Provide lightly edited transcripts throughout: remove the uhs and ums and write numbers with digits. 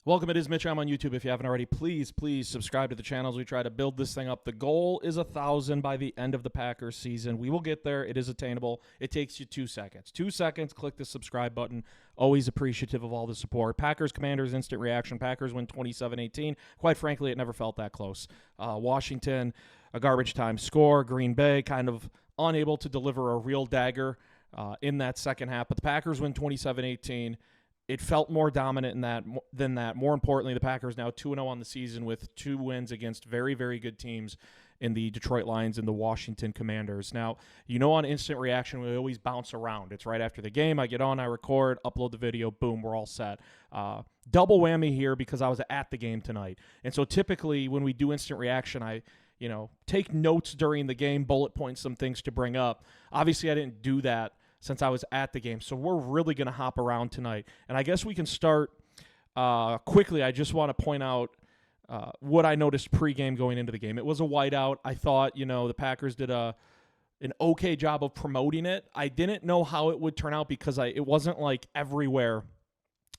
Welcome, it is Mitch. I'm on YouTube. If you haven't already, please subscribe to the channel as we try to build this thing up. The goal is 1,000 by the end of the Packers season. We will get there. It is attainable. It takes you 2 seconds. 2 seconds, click the subscribe button. Always appreciative of all the support. Packers, Commanders, instant reaction. Packers win 27-18. Quite frankly, it never felt that close. Washington, a garbage time score. Green Bay kind of unable to deliver a real dagger in that second half. But the Packers win 27-18. It felt more dominant than that. More importantly, the Packers now 2-0 on the season with 2 wins against very, very good teams in the Detroit Lions and the Washington Commanders. Now, on Instant Reaction, we always bounce around. It's right after the game. I get on, I record, upload the video, boom, we're all set. Double whammy here because I was at the game tonight. And so typically when we do Instant Reaction, I take notes during the game, bullet point some things to bring up. Obviously, I didn't do that since I was at the game. So we're really going to hop around tonight. And I guess we can start quickly. I just want to point out what I noticed pregame going into the game. It was a whiteout. I thought, the Packers did an okay job of promoting it. I didn't know how it would turn out because it wasn't like everywhere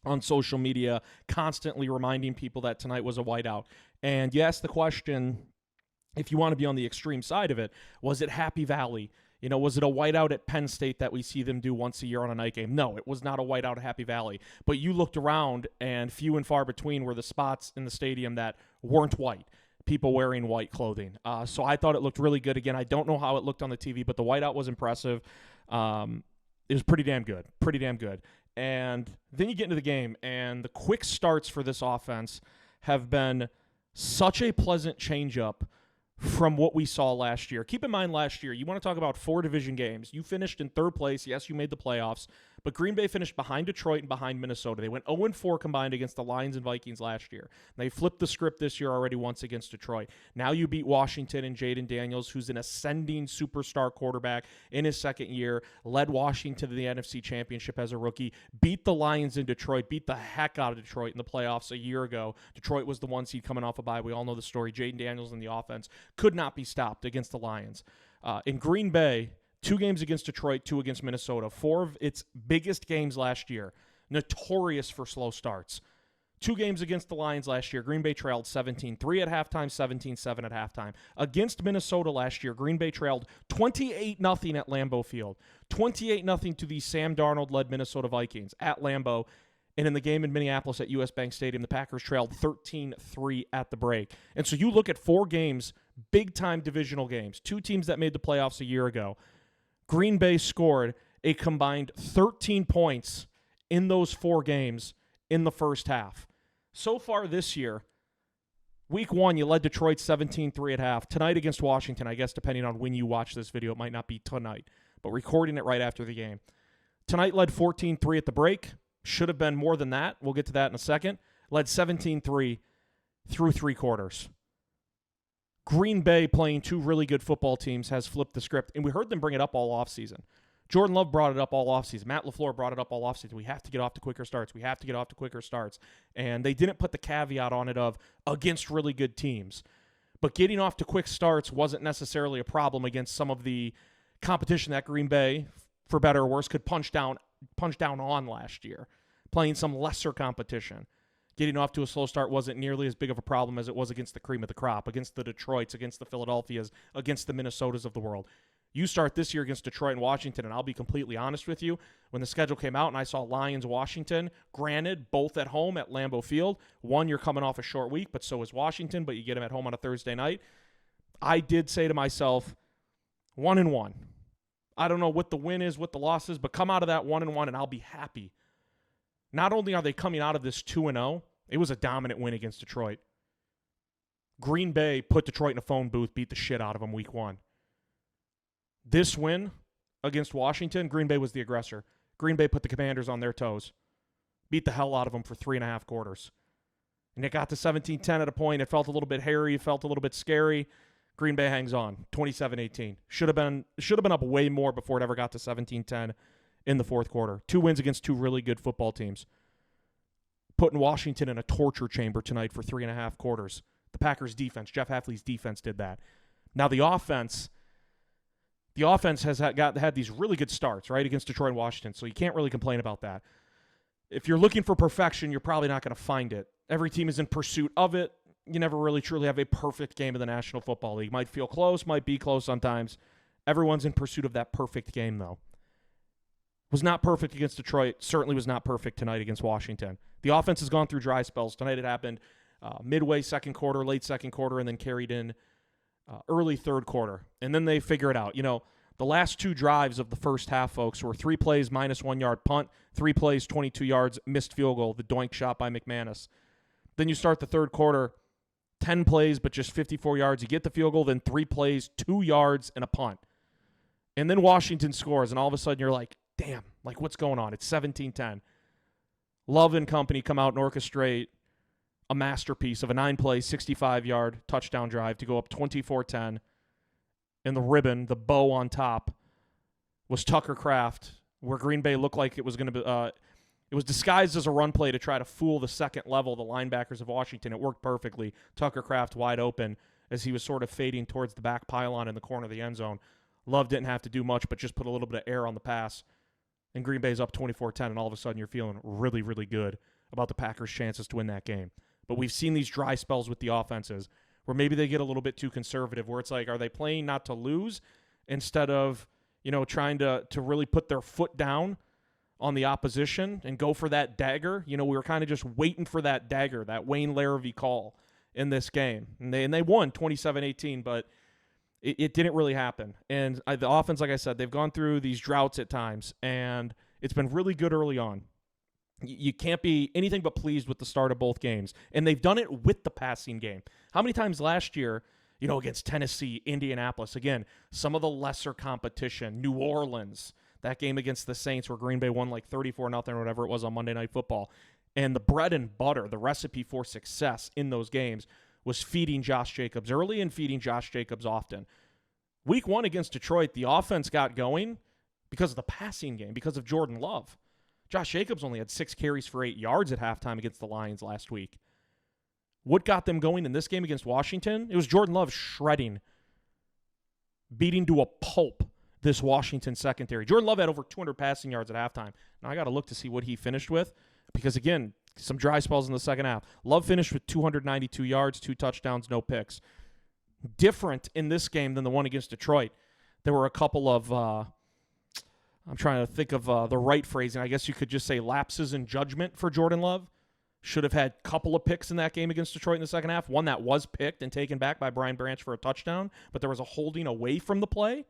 on social media constantly reminding people that tonight was a whiteout. And you asked the question, if you want to be on the extreme side of it, was it Happy Valley? Was it a whiteout at Penn State that we see them do once a year on a night game? No, it was not a whiteout at Happy Valley. But you looked around, and few and far between were the spots in the stadium that weren't white, people wearing white clothing. So I thought it looked really good. Again, I don't know how it looked on the TV, but the whiteout was impressive. It was pretty damn good, And then you get into the game, and the quick starts for this offense have been such a pleasant change-up from what we saw last year. Keep in mind last year, you want to talk about 4 division games. You finished in 3rd place. Yes, you made the playoffs, but Green Bay finished behind Detroit and behind Minnesota. They went 0-4 combined against the Lions and Vikings last year. They flipped the script this year already once against Detroit. Now you beat Washington and Jaden Daniels, who's an ascending superstar quarterback in his second year, led Washington to the NFC Championship as a rookie, beat the Lions in Detroit, beat the heck out of Detroit in the playoffs a year ago. Detroit was the 1 seed coming off a bye. We all know the story. Jaden Daniels in the offense could not be stopped against the Lions. In Green Bay, 2 games against Detroit, 2 against Minnesota. 4 of its biggest games last year, notorious for slow starts. 2 games against the Lions last year, Green Bay trailed 17-3 at halftime, 17-7 at halftime. Against Minnesota last year, Green Bay trailed 28-0 at Lambeau Field. 28-0 to the Sam Darnold-led Minnesota Vikings at Lambeau. And in the game in Minneapolis at US Bank Stadium, the Packers trailed 13-3 at the break. And so you look at 4 games, big-time divisional games, 2 teams that made the playoffs a year ago. Green Bay scored a combined 13 points in those 4 games in the first half. So far this year, week 1, you led Detroit 17-3 at half. Tonight against Washington, I guess depending on when you watch this video, it might not be tonight, but recording it right after the game. Tonight led 14-3 at the break. Should have been more than that. We'll get to that in a second. Led 17-3 through 3 quarters. Green Bay, playing 2 really good football teams, has flipped the script, and we heard them bring it up all offseason. Jordan Love brought it up all offseason. Matt LaFleur brought it up all offseason. We have to get off to quicker starts. We have to get off to quicker starts. And they didn't put the caveat on it of against really good teams. But getting off to quick starts wasn't necessarily a problem against some of the competition that Green Bay, for better or worse, could punch down on last year, playing some lesser competition. Getting off to a slow start wasn't nearly as big of a problem as it was against the cream of the crop, against the Detroits, against the Philadelphias, against the Minnesotas of the world. You start this year against Detroit and Washington, and I'll be completely honest with you, when the schedule came out and I saw Lions-Washington, granted, both at home at Lambeau Field. One, you're coming off a short week, but so is Washington, but you get them at home on a Thursday night. I did say to myself, 1-1. I don't know what the win is, what the loss is, but come out of that 1-1 and I'll be happy. Not only are they coming out of this 2-0, it was a dominant win against Detroit. Green Bay put Detroit in a phone booth, beat the shit out of them week 1. This win against Washington, Green Bay was the aggressor. Green Bay put the Commanders on their toes, beat the hell out of them for 3.5 quarters. And it got to 17-10 at a point. It felt a little bit hairy. It felt a little bit scary. Green Bay hangs on, 27-18. Should have been up way more before it ever got to 17-10 in the 4th quarter. 2 wins against 2 really good football teams. Putting Washington in a torture chamber tonight for 3.5 quarters. The Packers' defense, Jeff Hafley's defense, did that. Now the offense has had these really good starts, right, against Detroit and Washington, so you can't really complain about that. If you're looking for perfection, you're probably not going to find it Every team is in pursuit of it. You never really truly have a perfect game in the National Football League. Might feel close, might be close sometimes. Everyone's in pursuit of that perfect game, though. Was not perfect against Detroit. Certainly was not perfect tonight against Washington. The offense has gone through dry spells. Tonight it happened midway second quarter, late second quarter, and then carried in early third quarter. And then they figure it out. You know, the last two drives of the first half, folks, were 3 plays, minus 1 yard punt, 3 plays, 22 yards, missed field goal, the doink shot by McManus. Then you start the third quarter, 10 plays, but just 54 yards. You get the field goal, then 3 plays, 2 yards, and a punt. And then Washington scores, and all of a sudden you're like, damn, like what's going on? It's 17-10. Love and company come out and orchestrate a masterpiece of a 9-play, 65-yard touchdown drive to go up 24-10. And the ribbon, the bow on top, was Tucker Kraft, where Green Bay looked like it was going to be it was disguised as a run play to try to fool the second level, the linebackers of Washington. It worked perfectly. Tucker Kraft wide open as he was sort of fading towards the back pylon in the corner of the end zone. Love didn't have to do much, but just put a little bit of air on the pass. And Green Bay's up 24-10, and all of a sudden you're feeling really, really good about the Packers' chances to win that game. But we've seen these dry spells with the offenses where maybe they get a little bit too conservative, where it's like, are they playing not to lose instead of, you know, trying to really put their foot down on the opposition and go for that dagger? You know, we were kind of just waiting for that dagger, that Wayne Larrivee call in this game. And they won 27-18, but it didn't really happen. And the offense, like I said, they've gone through these droughts at times, and it's been really good early on. You can't be anything but pleased with the start of both games. And they've done it with the passing game. How many times last year, you know, against Tennessee, Indianapolis, again, some of the lesser competition, New Orleans, that game against the Saints where Green Bay won like 34-0 or whatever it was on Monday Night Football. And the bread and butter, the recipe for success in those games was feeding Josh Jacobs early and feeding Josh Jacobs often. Week 1 against Detroit, the offense got going because of the passing game, because of Jordan Love. Josh Jacobs only had 6 carries for 8 yards at halftime against the Lions last week. What got them going in this game against Washington? It was Jordan Love shredding, beating to a pulp this Washington secondary. Jordan Love had over 200 passing yards at halftime. Now I got to look to see what he finished with because, again, some dry spells in the second half. Love finished with 292 yards, 2 touchdowns, no picks. Different in this game than the one against Detroit. There were a couple of, I'm trying to think of the right phrasing. I guess you could just say lapses in judgment for Jordan Love. Should have had a couple of picks in that game against Detroit in the second half. One that was picked and taken back by Brian Branch for a touchdown, but there was a holding away from the play.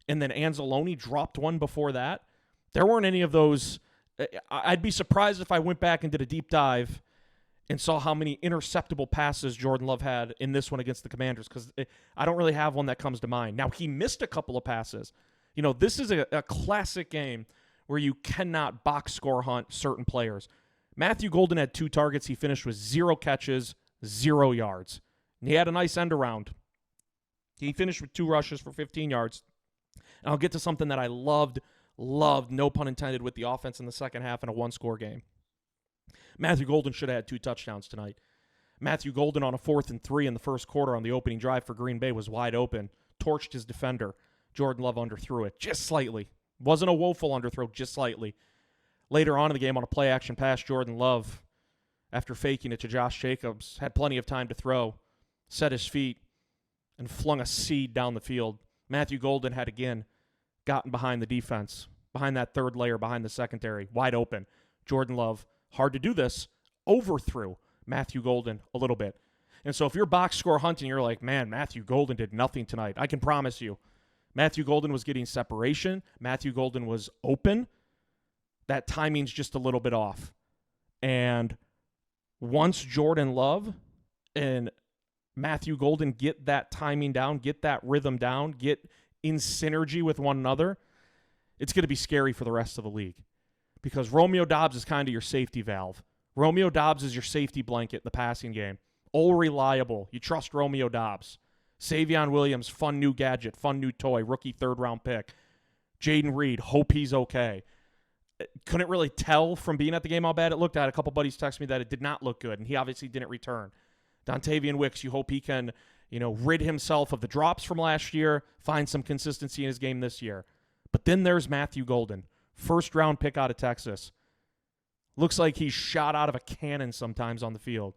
And then Anzalone dropped one before that. There weren't any of those. I'd be surprised if I went back and did a deep dive and saw how many interceptable passes Jordan Love had in this one against the Commanders, because I don't really have one that comes to mind. Now, he missed a couple of passes. You know, this is a classic game where you cannot box score hunt certain players. Matthew Golden had 2 targets. He finished with 0 catches, 0 yards. And he had a nice end around. He finished with 2 rushes for 15 yards. And I'll get to something that I loved, no pun intended, with the offense in the second half in a 1-score game. Matthew Golden should have had 2 touchdowns tonight. Matthew Golden on a 4th and 3 in the first quarter on the opening drive for Green Bay was wide open, torched his defender. Jordan Love underthrew it just slightly. Wasn't a woeful underthrow, just slightly. Later on in the game on a play-action pass, Jordan Love, after faking it to Josh Jacobs, had plenty of time to throw, set his feet, and flung a seed down the field. Matthew Golden had again gotten behind the defense, behind that third layer, behind the secondary, wide open. Jordan Love, hard to do this, overthrew Matthew Golden a little bit. And so if you're box score hunting, you're like, man, Matthew Golden did nothing tonight. I can promise you. Matthew Golden was getting separation. Matthew Golden was open. That timing's just a little bit off. And once Jordan Love and Matthew Golden get that timing down, get that rhythm down, get in synergy with one another, it's going to be scary for the rest of the league. Because Romeo Doubs is kind of your safety valve. Romeo Doubs is your safety blanket in the passing game. All reliable. You trust Romeo Doubs. Savion Williams, fun new gadget, fun new toy, rookie 3rd-round pick. Jaden Reed, hope he's okay. Couldn't really tell from being at the game how bad it looked. I had a couple buddies text me that it did not look good, and he obviously didn't return. Dontavian Wicks, you hope he can, rid himself of the drops from last year, find some consistency in his game this year. But then there's Matthew Golden, 1st-round pick out of Texas. Looks like he's shot out of a cannon sometimes on the field.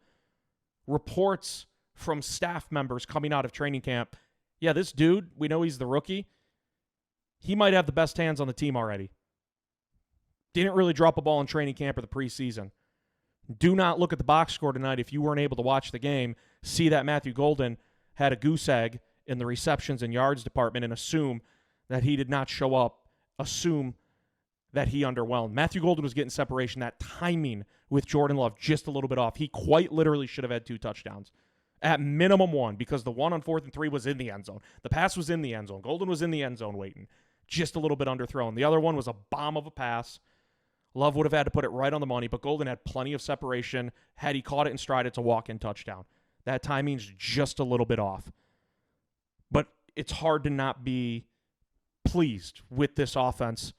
Reports from staff members coming out of training camp, yeah, this dude, we know he's the rookie. He might have the best hands on the team already. Didn't really drop a ball in training camp or the preseason. Do not look at the box score tonight if you weren't able to watch the game, see that Matthew Golden had a goose egg in the receptions and yards department and assume that he did not show up, assume that he underwhelmed. Matthew Golden was getting separation. That timing with Jordan Love just a little bit off. He quite literally should have had 2 touchdowns. At minimum 1, because the one on 4th and 3 was in the end zone. The pass was in the end zone. Golden was in the end zone waiting. Just a little bit underthrown. The other one was a bomb of a pass. Love would have had to put it right on the money, but Golden had plenty of separation. Had he caught it in stride, it's a walk-in touchdown. That timing's just a little bit off. But it's hard to not be pleased with this offense,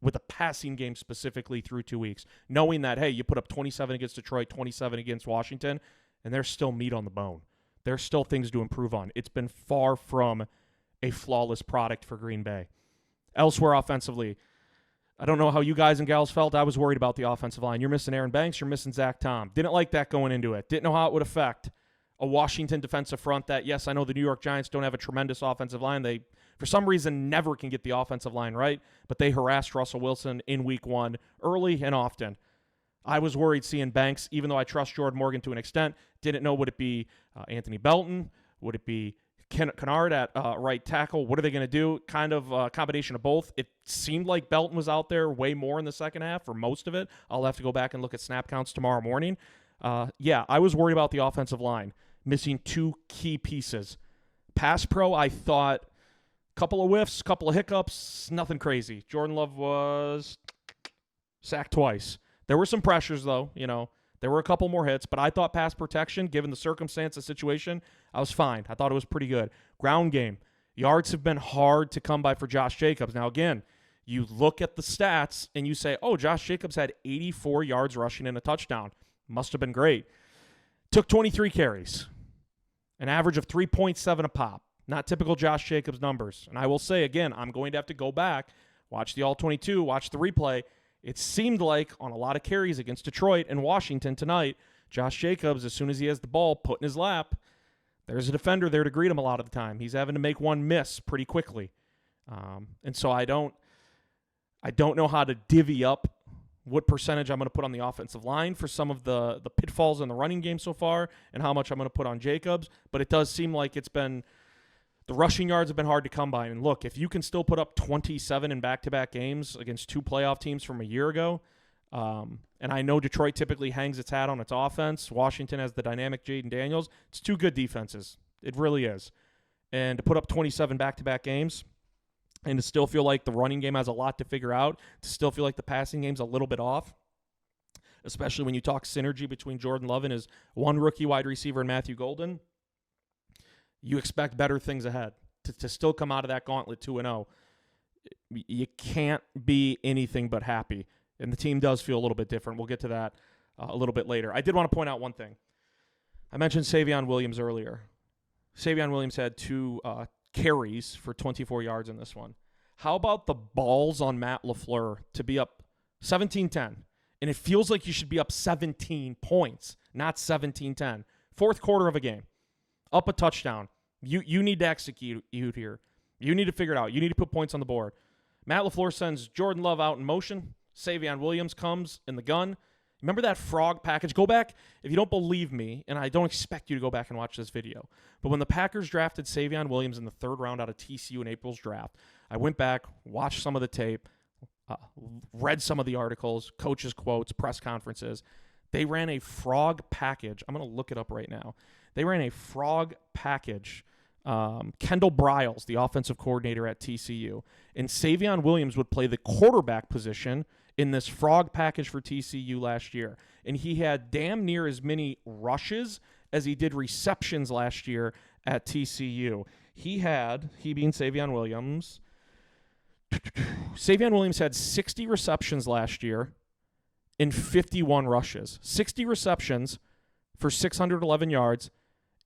with the passing game specifically through 2 weeks, knowing that, hey, you put up 27 against Detroit, 27 against Washington, and there's still meat on the bone. There's still things to improve on. It's been far from a flawless product for Green Bay. Elsewhere offensively, I don't know how you guys and gals felt. I was worried about the offensive line. You're missing Aaron Banks. You're missing Zach Tom. Didn't like that going into it. Didn't know how it would affect a Washington defensive front that, yes, I know the New York Giants don't have a tremendous offensive line. They, for some reason, never can get the offensive line right, but they harassed Russell Wilson in week 1 early and often. I was worried seeing Banks, even though I trust Jordan Morgan to an extent. Didn't know, would it be Anthony Belton? Would it be Kennard at right tackle? What are they going to do? Kind of a combination of both. It seemed like Belton was out there way more in the second half for most of it. I'll have to go back and look at snap counts tomorrow morning. Yeah, I was worried about the offensive line, missing 2 key pieces. Pass pro, I thought, couple of whiffs, couple of hiccups, nothing crazy. Jordan Love was sacked twice. There were some pressures, though, There were a couple more hits, but I thought pass protection, given the circumstance, the situation, I was fine. I thought it was pretty good. Ground game. Yards have been hard to come by for Josh Jacobs. Now, again, you look at the stats and you say, oh, Josh Jacobs had 84 yards rushing and a touchdown. Must have been great. Took 23 carries. An average of 3.7 a pop. Not typical Josh Jacobs numbers. And I will say, again, I'm going to have to go back, watch the All-22, watch the replay. It seemed like on a lot of carries against Detroit and Washington tonight, Josh Jacobs, as soon as he has the ball put in his lap, there's a defender there to greet him a lot of the time. He's having to make one miss pretty quickly. And so I don't know how to divvy up what percentage I'm going to put on the offensive line for some of the pitfalls in the running game so far and how much I'm going to put on Jacobs. But it does seem like the rushing yards have been hard to come by. And look, if you can still put up 27 in back-to-back games against 2 playoff teams from a year ago, and I know Detroit typically hangs its hat on its offense. Washington has the dynamic Jaden Daniels. It's 2 good defenses. It really is. And to put up 27 back-to-back games and to still feel like the running game has a lot to figure out, to still feel like the passing game's a little bit off, especially when you talk synergy between Jordan Love and his one rookie wide receiver and Matthew Golden, you expect better things ahead. To still come out of that gauntlet 2-0, you can't be anything but happy. And the team does feel a little bit different. We'll get to that a little bit later. I did want to point out one thing. I mentioned Savion Williams earlier. Savion Williams had 2 carries for 24 yards in this one. How about the balls on Matt LaFleur to be up 17-10? And it feels like you should be up 17 points, not 17-10. Fourth quarter of a game. Up a touchdown. You need to execute here. You need to figure it out. You need to put points on the board. Matt LaFleur sends Jordan Love out in motion. Savion Williams comes in the gun. Remember that frog package? Go back, if you don't believe me, and I don't expect you to go back and watch this video, but when the Packers drafted Savion Williams in the 3rd round out of TCU in April's draft, I went back, watched some of the tape, read some of the articles, coaches' quotes, press conferences. They ran a frog package. I'm going to look it up right now. They ran a frog package. Kendall Briles, the offensive coordinator at TCU, and Savion Williams would play the quarterback position in this frog package for TCU last year. And he had damn near as many rushes as he did receptions last year at TCU. He being Savion Williams, Savion Williams had 60 receptions last year and 51 rushes. 60 receptions for 611 yards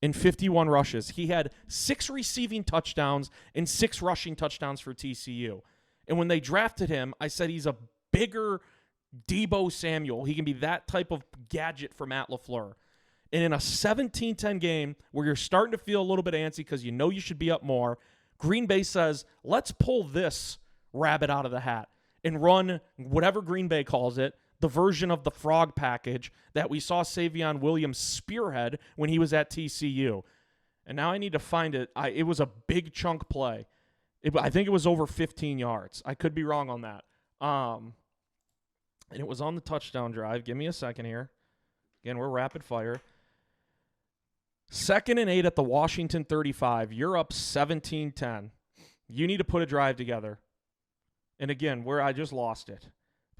and 51 rushes. He had 6 receiving touchdowns and 6 rushing touchdowns for TCU. And when they drafted him, I said he's a bigger Debo Samuel. He can be that type of gadget for Matt LaFleur. And in a 17-10 game where you're starting to feel a little bit antsy because you know you should be up more, Green Bay says, let's pull this rabbit out of the hat and run whatever Green Bay calls it, the version of the frog package that we saw Savion Williams spearhead when he was at TCU. And now I need to find it. It was a big chunk play. I think it was over 15 yards. I could be wrong on that. And it was on the touchdown drive. Give me a second here. Again, we're rapid fire. 2nd and 8 at the Washington 35. You're up 17-10. You need to put a drive together. And again, where I just lost it.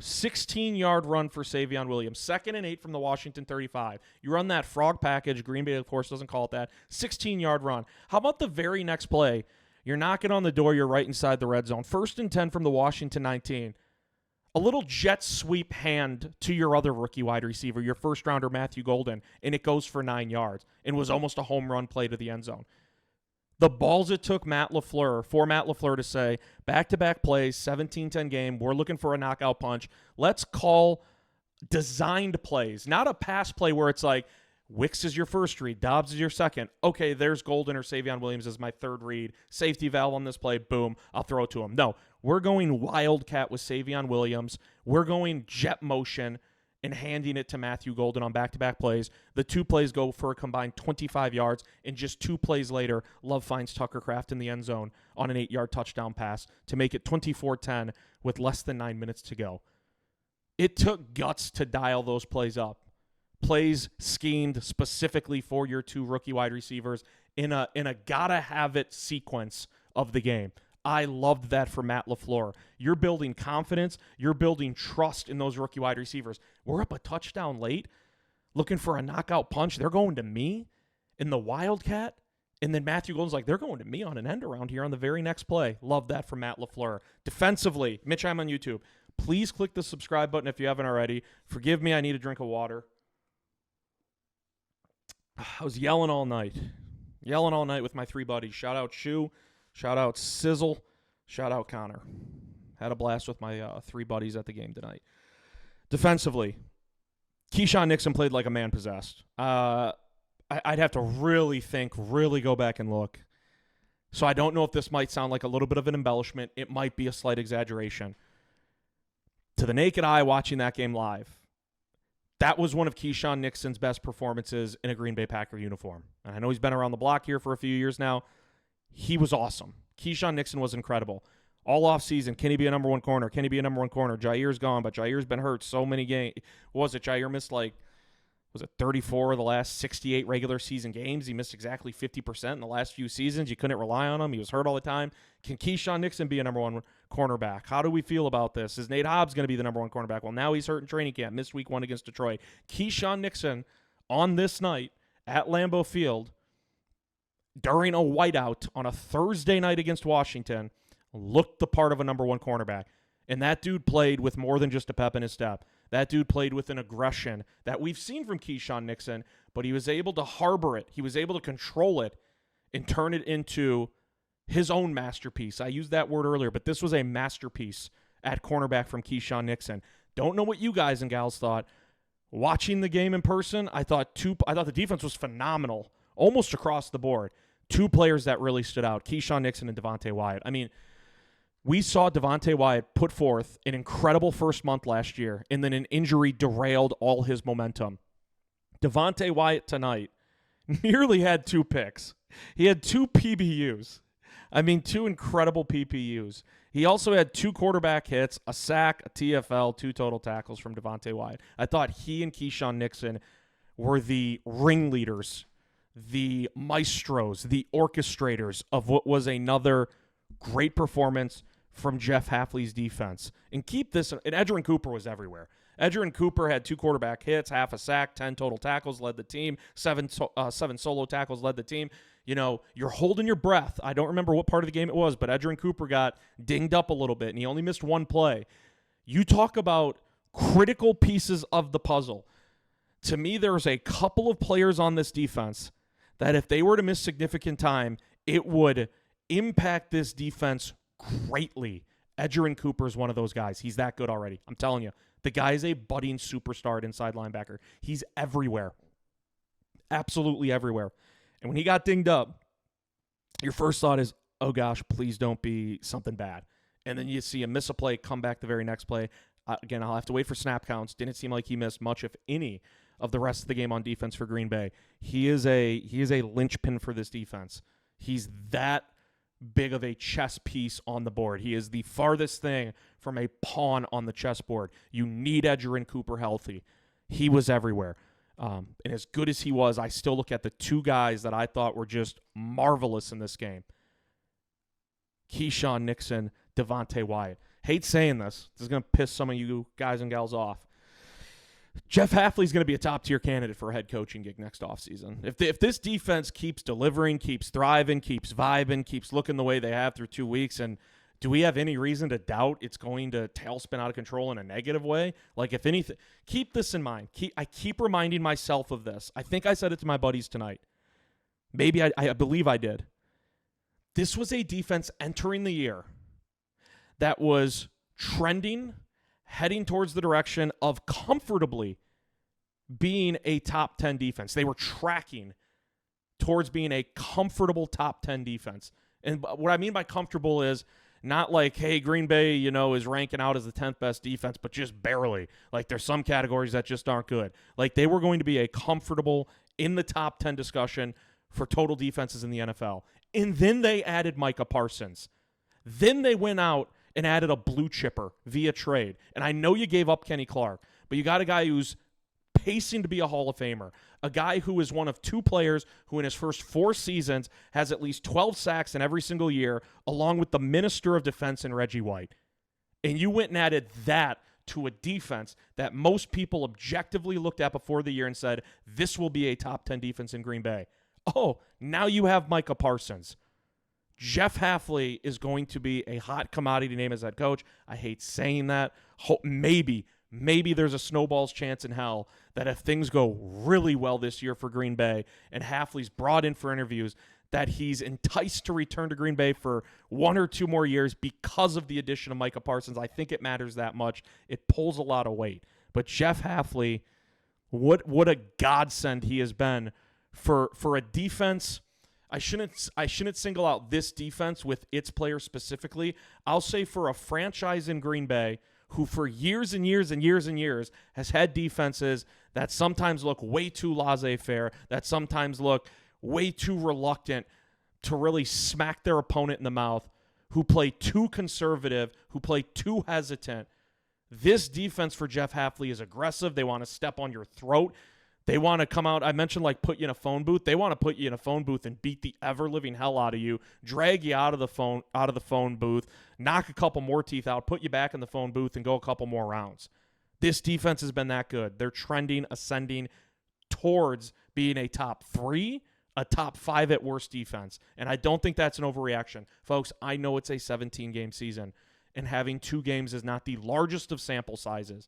16-yard run for Savion Williams. 2nd and 8 from the Washington 35. You run that frog package. Green Bay, of course, doesn't call it that. 16-yard run. How about the very next play? You're knocking on the door. You're right inside the red zone. 1st and 10 from the Washington 19. A little jet sweep hand to your other rookie wide receiver, your first-rounder Matthew Golden, and it goes for 9 yards and was almost a home run play to the end zone. The balls it took for Matt LaFleur to say, back-to-back plays, 17-10 game, we're looking for a knockout punch. Let's call designed plays, not a pass play where it's like, Wicks is your first read, Dobbs is your second. Okay, there's Golden or Savion Williams as my third read. Safety valve on this play, boom, I'll throw it to him. No, we're going wildcat with Savion Williams. We're going jet motion and handing it to Matthew Golden on back-to-back plays. The 2 plays go for a combined 25 yards, and just 2 plays later, Love finds Tucker Kraft in the end zone on an 8-yard touchdown pass to make it 24-10 with less than 9 minutes to go. It took guts to dial those plays up. Plays schemed specifically for your 2 rookie wide receivers in a gotta-have-it sequence of the game. I loved that for Matt LaFleur. You're building confidence. You're building trust in those rookie wide receivers. We're up a touchdown late, looking for a knockout punch. They're going to me in the Wildcat. And then Matthew Golden's like, they're going to me on an end around here on the very next play. Love that from Matt LaFleur. Defensively, Mitch, I'm on YouTube. Please click the subscribe button if you haven't already. Forgive me, I need a drink of water. I was yelling all night with my 3 buddies. Shout out Shu, shout out Sizzle, shout out Connor. Had a blast with my 3 buddies at the game tonight. Defensively, Keyshawn Nixon played like a man possessed. I'd have to really think, really go back and look. So I don't know if this might sound like a little bit of an embellishment. It might be a slight exaggeration. To the naked eye watching that game live, that was one of Keyshawn Nixon's best performances in a Green Bay Packer uniform. And I know he's been around the block here for a few years now. He was awesome. Keyshawn Nixon was incredible. All offseason, can he be a number 1 corner? Can he be a number 1 corner? Jair's gone, but Jair's been hurt so many games. What was it? Jair missed 34 of the last 68 regular season games? He missed exactly 50% in the last few seasons. You couldn't rely on him. He was hurt all the time. Can Keyshawn Nixon be a number 1 cornerback? How do we feel about this? Is Nate Hobbs going to be the number 1 cornerback? Well, now he's hurt in training camp. Missed week 1 against Detroit. Keyshawn Nixon on this night at Lambeau Field during a whiteout on a Thursday night against Washington looked the part of a number 1 cornerback. And that dude played with more than just a pep in his step. That dude played with an aggression that we've seen from Keyshawn Nixon, but he was able to harbor it. He was able to control it and turn it into his own masterpiece. I used that word earlier, but this was a masterpiece at cornerback from Keyshawn Nixon. Don't know what you guys and gals thought. Watching the game in person, I thought the defense was phenomenal, almost across the board. 2 players that really stood out, Keyshawn Nixon and Devontae Wyatt. I mean, we saw Devontae Wyatt put forth an incredible first month last year, and then an injury derailed all his momentum. Devontae Wyatt tonight nearly had 2 picks. He had 2 PBUs. I mean, 2 incredible PPUs. He also had 2 quarterback hits, a sack, a TFL, 2 total tackles from Devontae Wyatt. I thought he and Keyshawn Nixon were the ringleaders, the maestros, the orchestrators of what was another great performance from Jeff Hafley's defense. And keep this, and Edgerrin Cooper was everywhere. Edgerrin Cooper had 2 quarterback hits, half a sack, 10 total tackles, led the team, 7 solo tackles, led the team. You know, you're holding your breath. I don't remember what part of the game it was, but Edgerrin Cooper got dinged up a little bit, and he only missed 1 play. You talk about critical pieces of the puzzle. To me, there's a couple of players on this defense that if they were to miss significant time, it would impact this defense greatly. Edgerrin Cooper is one of those guys. He's that good already. I'm telling you. The guy is a budding superstar at inside linebacker. He's everywhere. Absolutely everywhere. And when he got dinged up, your first thought is, oh gosh, please don't be something bad. And then you see him miss a play, come back the very next play. Again, I'll have to wait for snap counts. Didn't seem like he missed much, if any, of the rest of the game on defense for Green Bay. He is a linchpin for this defense. He's that big of a chess piece on the board. He is the farthest thing from a pawn on the chessboard. You need Edger and Cooper healthy. He was everywhere. And as good as he was, I still look at the two guys that I thought were just marvelous in this game. Keyshawn Nixon, Devontae Wyatt. Hate saying this. This is going to piss some of you guys and gals off. Jeff Hafley is going to be a top-tier candidate for a head coaching gig next offseason. If this defense keeps delivering, keeps thriving, keeps vibing, keeps looking the way they have through 2 weeks, and do we have any reason to doubt it's going to tailspin out of control in a negative way? Like, if anything, keep this in mind. I keep reminding myself of this. I think I said it to my buddies tonight. Maybe I believe I did. This was a defense entering the year that was trending, heading towards the direction of comfortably being a top 10 defense. They were tracking towards being a comfortable top 10 defense. And what I mean by comfortable is not like, hey, Green Bay, is ranking out as the 10th best defense, but just barely. Like, there's some categories that just aren't good. Like, they were going to be a comfortable in the top 10 discussion for total defenses in the NFL. And then they added Micah Parsons. Then they went out and added a blue chipper via trade. And I know you gave up Kenny Clark, but you got a guy who's pacing to be a Hall of Famer, a guy who is one of two players who in his first 4 seasons has at least 12 sacks in every single year, along with the minister of defense in Reggie White. And you went and added that to a defense that most people objectively looked at before the year and said, this will be a top 10 defense in Green Bay. Oh, now you have Micah Parsons. Jeff Hafley is going to be a hot commodity name as head coach. I hate saying that. Maybe there's a snowball's chance in hell that if things go really well this year for Green Bay and Hafley's brought in for interviews, that he's enticed to return to Green Bay for 1 or 2 more years because of the addition of Micah Parsons. I think it matters that much. It pulls a lot of weight. But Jeff Hafley, what a godsend he has been for a defense. I shouldn't single out this defense with its players specifically. I'll say for a franchise in Green Bay who for years and years and years and years has had defenses that sometimes look way too laissez-faire, that sometimes look way too reluctant to really smack their opponent in the mouth, who play too conservative, who play too hesitant. This defense for Jeff Hafley is aggressive. They want to step on your throat. They want to come out, I mentioned like put you in a phone booth. They want to put you in a phone booth and beat the ever-living hell out of you, drag you out of the phone booth, knock a couple more teeth out, put you back in the phone booth, and go a couple more rounds. This defense has been that good. They're trending, ascending towards being a top 3, a top 5 at worst defense. And I don't think that's an overreaction. Folks, I know it's a 17-game season, and having 2 games is not the largest of sample sizes.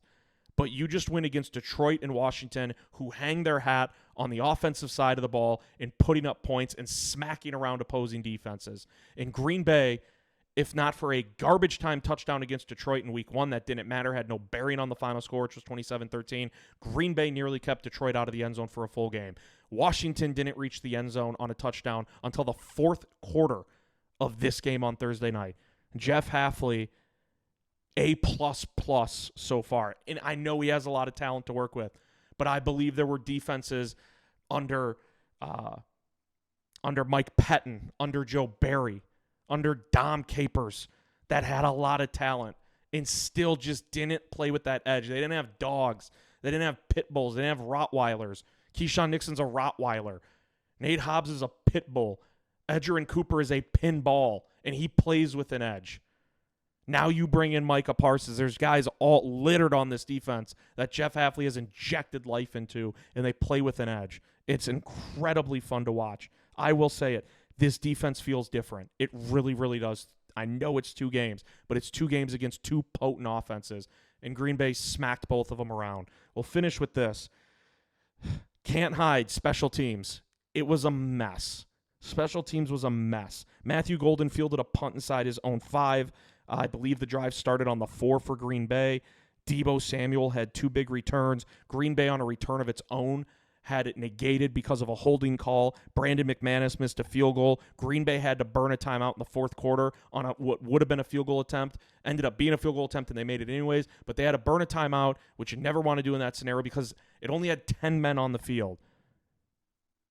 But you just win against Detroit and Washington, who hang their hat on the offensive side of the ball in putting up points and smacking around opposing defenses. In Green Bay, if not for a garbage time touchdown against Detroit in week 1 that didn't matter, had no bearing on the final score, which was 27-13, Green Bay nearly kept Detroit out of the end zone for a full game. Washington didn't reach the end zone on a touchdown until the 4th quarter of this game on Thursday night. Jeff Hafley, A++ so far. And I know he has a lot of talent to work with, but I believe there were defenses under Mike Pettin, under Joe Barry, under Dom Capers that had a lot of talent and still just didn't play with that edge. They didn't have dogs. They didn't have pit bulls. They didn't have Rottweilers. Keyshawn Nixon's a Rottweiler. Nate Hobbs is a pit bull. Edger and Cooper is a pinball, and he plays with an edge. Now you bring in Micah Parsons. There's guys all littered on this defense that Jeff Hafley has injected life into, and they play with an edge. It's incredibly fun to watch. I will say it. This defense feels different. It really, really does. I know it's 2 games, but it's 2 games against 2 potent offenses, and Green Bay smacked both of them around. We'll finish with this. Can't hide special teams. It was a mess. Special teams was a mess. Matthew Golden fielded a punt inside his own 5. I believe the drive started on the 4 for Green Bay. Deebo Samuel had 2 big returns. Green Bay on a return of its own had it negated because of a holding call. Brandon McManus missed a field goal. Green Bay had to burn a timeout in the fourth quarter on what would have been a field goal attempt. Ended up being a field goal attempt, and they made it anyways. But they had to burn a timeout, which you never want to do in that scenario because it only had 10 men on the field.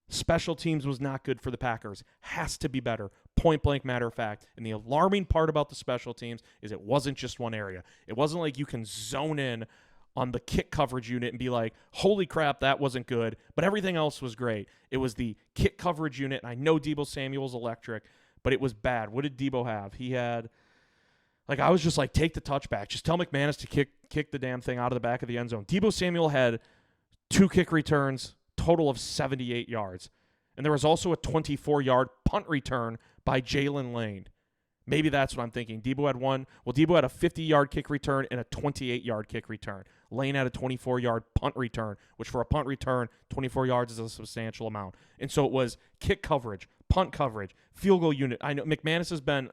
Special teams was not good for the Packers. Has to be better. Point blank matter of fact. And the alarming part about the special teams is it wasn't just one area. It wasn't like you can zone in on the kick coverage unit and be like, holy crap, that wasn't good, but everything else was great. It was the kick coverage unit, and I know Deebo Samuel's electric, but it was bad. What did Deebo have? He had, I was just like, take the touchback. Just tell McManus to kick the damn thing out of the back of the end zone. Deebo Samuel had 2 kick returns, total of 78 yards. And there was also a 24-yard punt return by Jalen Lane. Maybe that's what I'm thinking. Deebo had one. Well, Deebo had a 50-yard kick return and a 28-yard kick return. Lane had a 24-yard punt return, which for a punt return, 24 yards is a substantial amount. And so it was kick coverage, punt coverage, field goal unit. I know McManus has been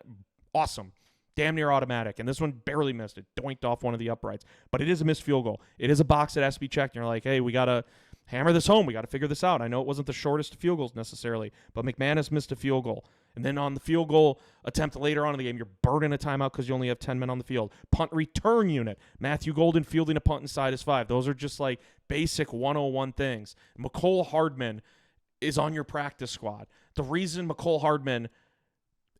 awesome, damn near automatic, and this one barely missed it, doinked off one of the uprights. But it is a missed field goal. It is a box that has to be checked, and you're like, hey, we got to hammer this home. We got to figure this out. I know it wasn't the shortest field goals necessarily, but McManus missed a field goal. And then on the field goal attempt later on in the game, you're burning a timeout because you only have 10 men on the field. Punt return unit. Matthew Golden fielding a punt inside his 5. Those are just like basic 101 things. Mecole Hardman is on your practice squad. The reason Mecole Hardman,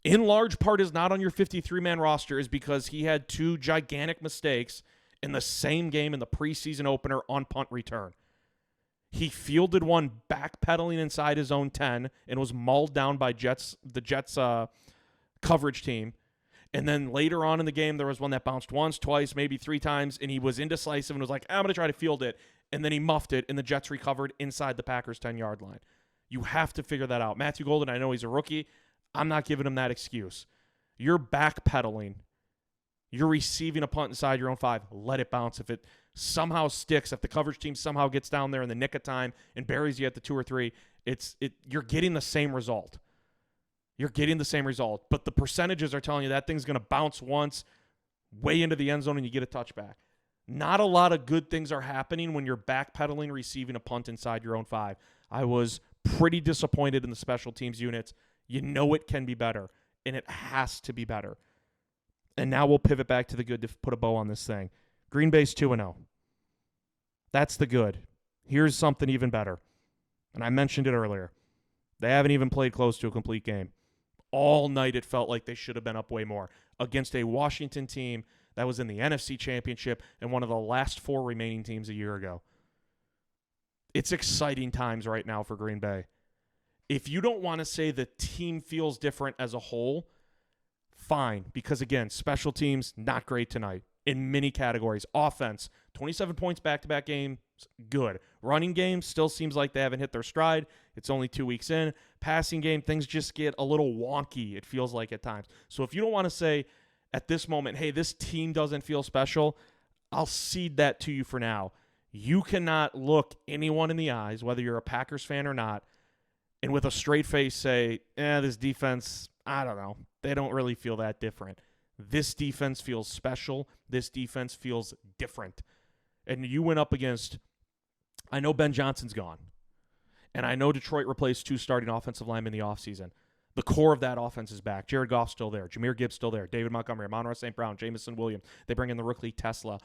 in large part, is not on your 53-man roster is because he had 2 gigantic mistakes in the same game in the preseason opener on punt return. He fielded one backpedaling inside his own 10 and was mauled down by the Jets coverage team. And then later on in the game, there was one that bounced once, twice, maybe 3 times, and he was indecisive and was like, I'm going to try to field it. And then he muffed it, and the Jets recovered inside the Packers' 10-yard line. You have to figure that out. Matthew Golden, I know he's a rookie. I'm not giving him that excuse. You're backpedaling. You're receiving a punt inside your own 5. Let it bounce. If it somehow sticks, if the coverage team somehow gets down there in the nick of time and buries you at the 2 or 3, you're getting the same result. You're getting the same result. But the percentages are telling you that thing's going to bounce once way into the end zone and you get a touchback. Not a lot of good things are happening when you're backpedaling, receiving a punt inside your own 5. I was pretty disappointed in the special teams units. You know it can be better, and it has to be better. And now we'll pivot back to the good to put a bow on this thing. Green Bay's 2-0. That's the good. Here's something even better. And I mentioned it earlier. They haven't even played close to a complete game. All night it felt like they should have been up way more against a Washington team that was in the NFC Championship and one of the last 4 remaining teams a year ago. It's exciting times right now for Green Bay. If you don't want to say the team feels different as a whole, fine, because again, special teams, not great tonight in many categories. Offense, 27 points back-to-back games, good. Running game still seems like they haven't hit their stride. It's only 2 weeks in. Passing game, things just get a little wonky, it feels like at times. So if you don't want to say at this moment, hey, this team doesn't feel special, I'll cede that to you for now. You cannot look anyone in the eyes, whether you're a Packers fan or not, and with a straight face say, this defense, I don't know. They don't really feel that different. This defense feels special. This defense feels different. And you went up against, I know Ben Johnson's gone. And I know Detroit replaced 2 starting offensive linemen in the offseason. The core of that offense is back. Jared Goff's still there. Jameer Gibbs still there. David Montgomery, Amon-Ra St. Brown, Jamison Williams. They bring in the rookie Tesla.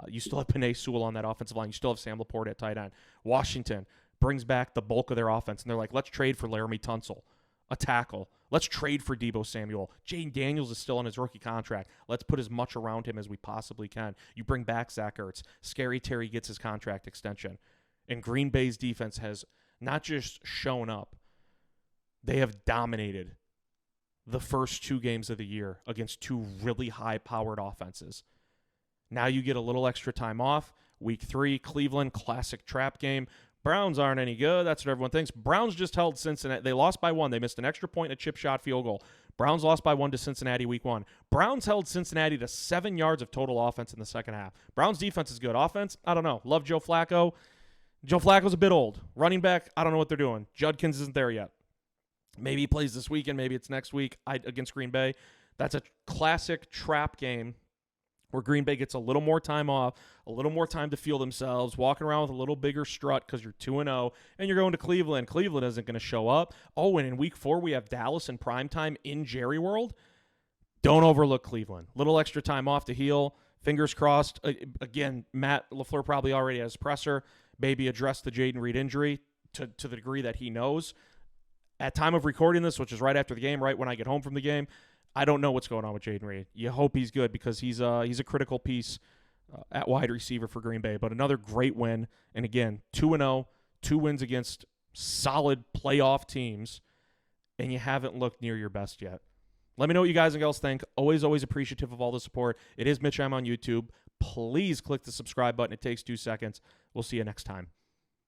You still have Penei Sewell on that offensive line. You still have Sam Laporte at tight end. Washington brings back the bulk of their offense. And they're like, let's trade for Laramie Tunsil, a tackle. Let's trade for Deebo Samuel. Jaden Daniels is still on his rookie contract. Let's put as much around him as we possibly can. You bring back Zach Ertz. Scary Terry gets his contract extension. And Green Bay's defense has not just shown up, they have dominated the first 2 games of the year against 2 really high-powered offenses. Now you get a little extra time off. Week 3, Cleveland, classic trap game. Browns aren't any good. That's what everyone thinks. Browns just held Cincinnati. They lost by 1. They missed an extra point and a chip shot field goal. Browns lost by 1 to Cincinnati week 1. Browns held Cincinnati to 7 yards of total offense in the second half. Browns defense is good. Offense, I don't know. Love Joe Flacco. Joe Flacco's a bit old. Running back, I don't know what they're doing. Judkins isn't there yet. Maybe he plays this weekend. Maybe it's next week against Green Bay. That's a classic trap game where Green Bay gets a little more time off, a little more time to feel themselves, walking around with a little bigger strut because you're 2-0, and you're going to Cleveland. Cleveland isn't going to show up. Oh, and in week 4, we have Dallas in primetime in Jerry World. Don't overlook Cleveland. Little extra time off to heal. Fingers crossed. Again, Matt LaFleur probably already has presser. Maybe address the Jaden Reed injury to the degree that he knows. At time of recording this, which is right after the game, right when I get home from the game, I don't know what's going on with Jaden Reed. You hope he's good because he's a critical piece at wide receiver for Green Bay. But another great win. And again, 2-0, 2 wins against solid playoff teams, and you haven't looked near your best yet. Let me know what you guys and girls think. Always appreciative of all the support. It is Mitch M on YouTube. Please click the subscribe button. It takes 2 seconds. We'll see you next time.